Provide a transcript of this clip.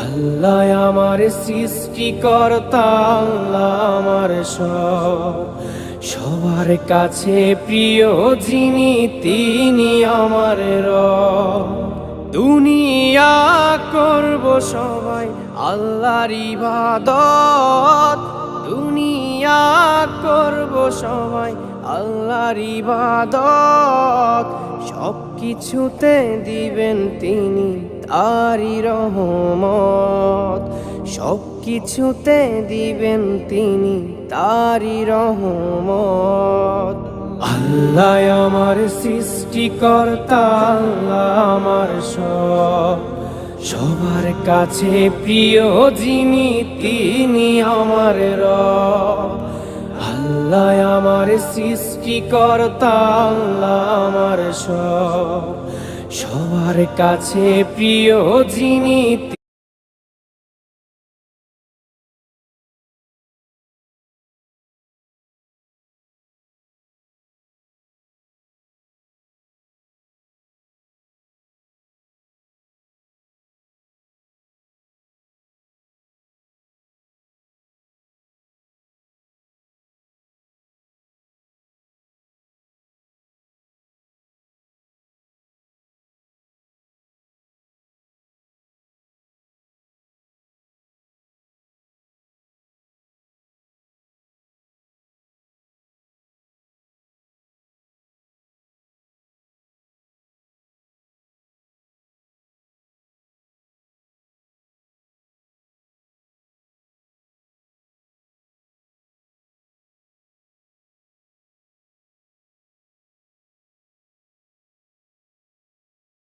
আল্লাহ আমার সৃষ্টিকর্তা, আল্লাহ আমার সব, সবার কাছে প্রিয় যিনি তিনি আমার রব। দুনিয়া করব সবাই আল্লাহর ইবাদত, দুনিয়া করব সবাই আল্লাহর ইবাদত, সব কিছুতে দিবেন তিনি তারি রহমত, সব কিছুতে দিবেন তিনি তারি রহমত। আল্লাহ আমার সৃষ্টিকর্তা, আল্লাহ আমার সব, সবার কাছে প্রিয় যিনি তিনি আমার রব। আল্লাহ আমার সৃষ্টিকর্তা, আল্লাহ আমার সব, সবার কাছে প্রিয় যিনি